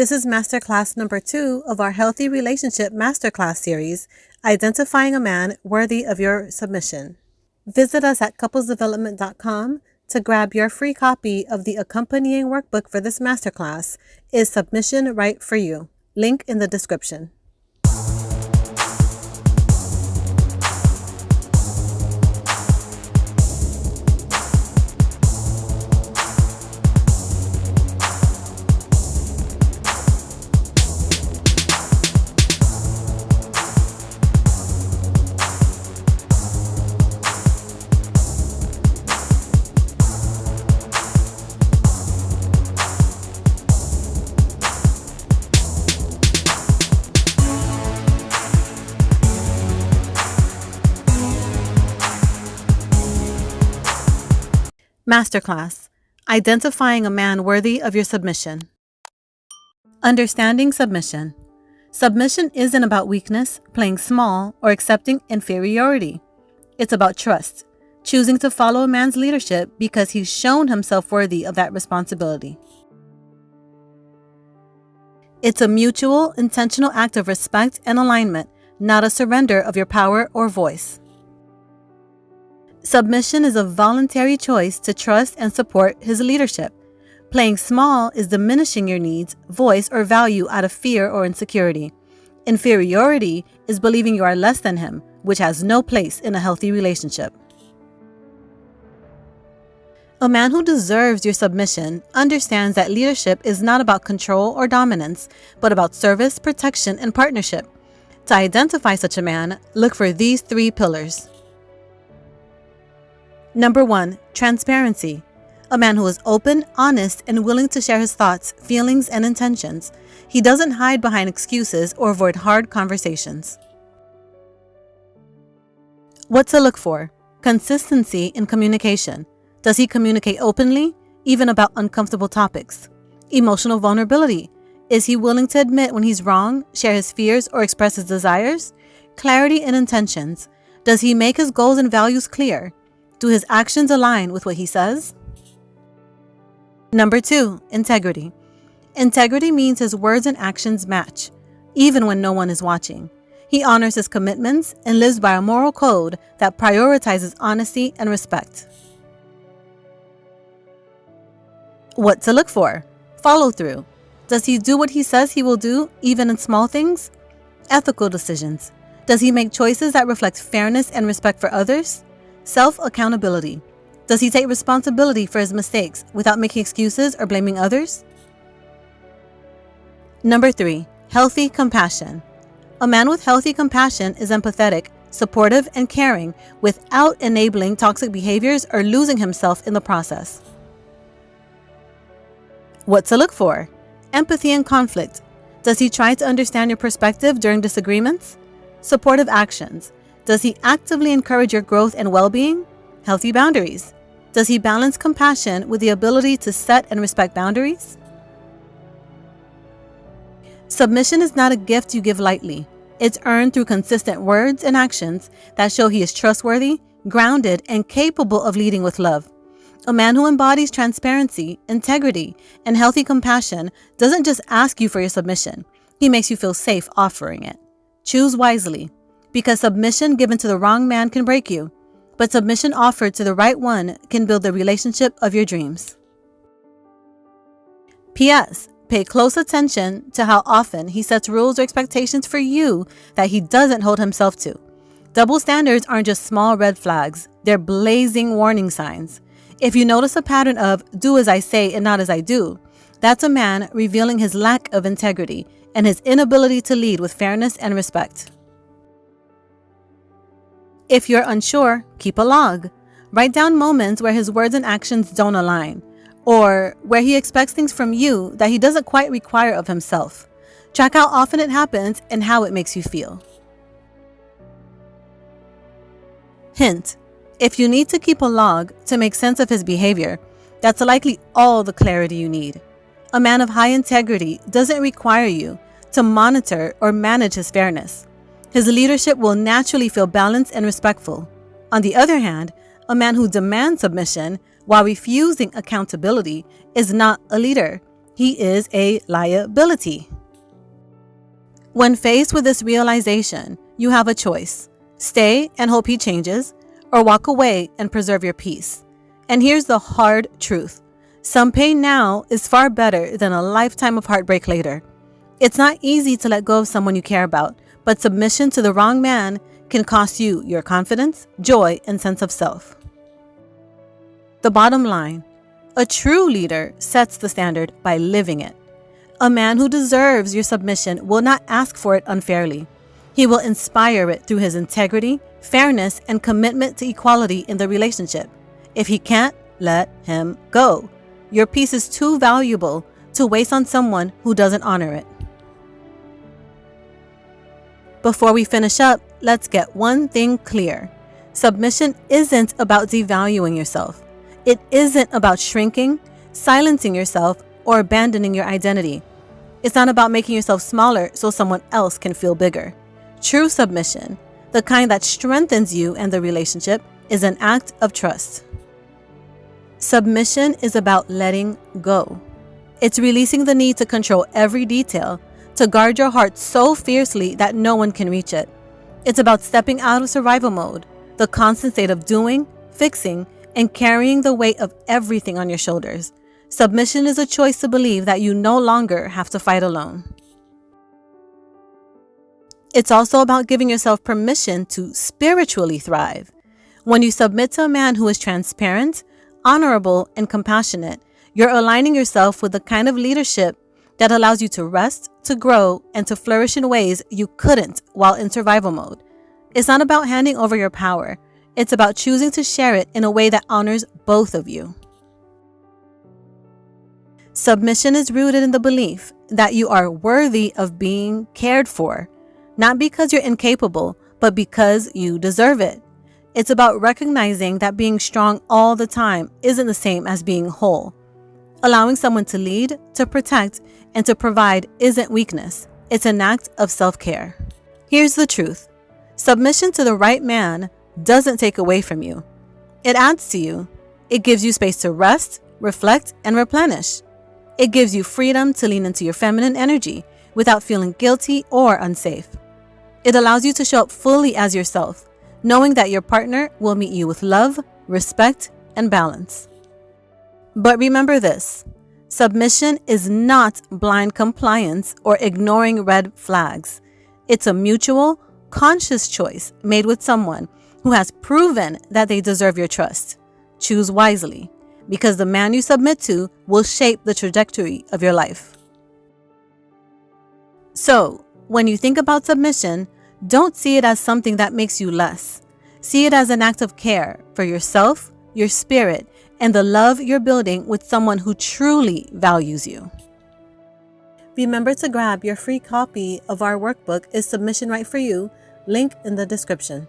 This is masterclass number 2 of our Healthy Relationship Masterclass series, Identifying a Man Worthy of Your Submission. Visit us at couplesdevelopment.com to grab your free copy of the accompanying workbook for this masterclass, Is Submission Right for You? Link in the description. Masterclass: Identifying a Man Worthy of Your Submission. Understanding submission. Submission isn't about weakness, playing small, or accepting inferiority. It's about trust, choosing to follow a man's leadership because he's shown himself worthy of that responsibility. It's a mutual, intentional act of respect and alignment, not a surrender of your power or voice. Submission is a voluntary choice to trust and support his leadership. Playing small is diminishing your needs, voice, or value out of fear or insecurity. Inferiority is believing you are less than him, which has no place in a healthy relationship. A man who deserves your submission understands that leadership is not about control or dominance, but about service, protection, and partnership. To identify such a man, look for these 3 pillars. Number 1, transparency. A man who is open, honest, and willing to share his thoughts, feelings, and intentions. He doesn't hide behind excuses or avoid hard conversations. What to look for? Consistency in communication. Does he communicate openly, even about uncomfortable topics? Emotional vulnerability. Is he willing to admit when he's wrong, share his fears, or express his desires? Clarity in intentions. Does he make his goals and values clear? Do his actions align with what he says? Number 2, integrity. Integrity means his words and actions match, even when no one is watching. He honors his commitments and lives by a moral code that prioritizes honesty and respect. What to look for? Follow through. Does he do what he says he will do, even in small things? Ethical decisions. Does he make choices that reflect fairness and respect for others? Self-accountability. Does he take responsibility for his mistakes without making excuses or blaming others? Number 3, healthy compassion. A man with healthy compassion is empathetic, supportive, and caring without enabling toxic behaviors or losing himself in the process. What to look for? Empathy and conflict. Does he try to understand your perspective during disagreements? Supportive actions. Does he actively encourage your growth and well-being? Healthy boundaries. Does he balance compassion with the ability to set and respect boundaries? Submission is not a gift you give lightly. It's earned through consistent words and actions that show he is trustworthy, grounded, and capable of leading with love. A man who embodies transparency, integrity, and healthy compassion doesn't just ask you for your submission. He makes you feel safe offering it. Choose wisely, because submission given to the wrong man can break you, but submission offered to the right one can build the relationship of your dreams. P.S. Pay close attention to how often he sets rules or expectations for you that he doesn't hold himself to. Double standards aren't just small red flags, they're blazing warning signs. If you notice a pattern of do as I say and not as I do, that's a man revealing his lack of integrity and his inability to lead with fairness and respect. If you're unsure, keep a log. Write down moments where his words and actions don't align, or where he expects things from you that he doesn't quite require of himself. Track how often it happens and how it makes you feel. Hint: if you need to keep a log to make sense of his behavior, that's likely all the clarity you need. A man of high integrity doesn't require you to monitor or manage his fairness. His leadership will naturally feel balanced and respectful. On the other hand, a man who demands submission while refusing accountability is not a leader. he is a liability. When faced with this realization, you have a choice: stay and hope he changes, or walk away and preserve your peace. And here's the hard truth: some pain now is far better than a lifetime of heartbreak later. It's not easy to let go of someone you care about, but submission to the wrong man can cost you your confidence, joy, and sense of self. The bottom line: a true leader sets the standard by living it. A man who deserves your submission will not ask for it unfairly. He will inspire it through his integrity, fairness, and commitment to equality in the relationship. If he can't, let him go. Your peace is too valuable to waste on someone who doesn't honor it. Before we finish up, let's get one thing clear. Submission isn't about devaluing yourself. It isn't about shrinking, silencing yourself, or abandoning your identity. It's not about making yourself smaller so someone else can feel bigger. True submission, the kind that strengthens you and the relationship, is an act of trust. Submission is about letting go. It's releasing the need to control every detail, to guard your heart so fiercely that no one can reach it. It's about stepping out of survival mode, the constant state of doing, fixing, and carrying the weight of everything on your shoulders. Submission is a choice to believe that you no longer have to fight alone. It's also about giving yourself permission to spiritually thrive. When you submit to a man who is transparent, honorable, and compassionate, you're aligning yourself with the kind of leadership that allows you to rest, to grow, and to flourish in ways you couldn't while in survival mode. It's not about handing over your power. It's about choosing to share it in a way that honors both of you. Submission is rooted in the belief that you are worthy of being cared for, not because you're incapable, but because you deserve it. It's about recognizing that being strong all the time isn't the same as being whole. Allowing someone to lead, to protect, and to provide isn't weakness. It's an act of self-care. Here's the truth: submission to the right man doesn't take away from you. It adds to you. It gives you space to rest, reflect, and replenish. It gives you freedom to lean into your feminine energy without feeling guilty or unsafe. It allows you to show up fully as yourself, knowing that your partner will meet you with love, respect, and balance. But remember this: submission is not blind compliance or ignoring red flags. It's a mutual, conscious choice made with someone who has proven that they deserve your trust. Choose wisely, because the man you submit to will shape the trajectory of your life. So, when you think about submission, don't see it as something that makes you less. See it as an act of care for yourself, your spirit, and the love you're building with someone who truly values you. Remember to grab your free copy of our workbook, Is Submission Right for You? Link in the description.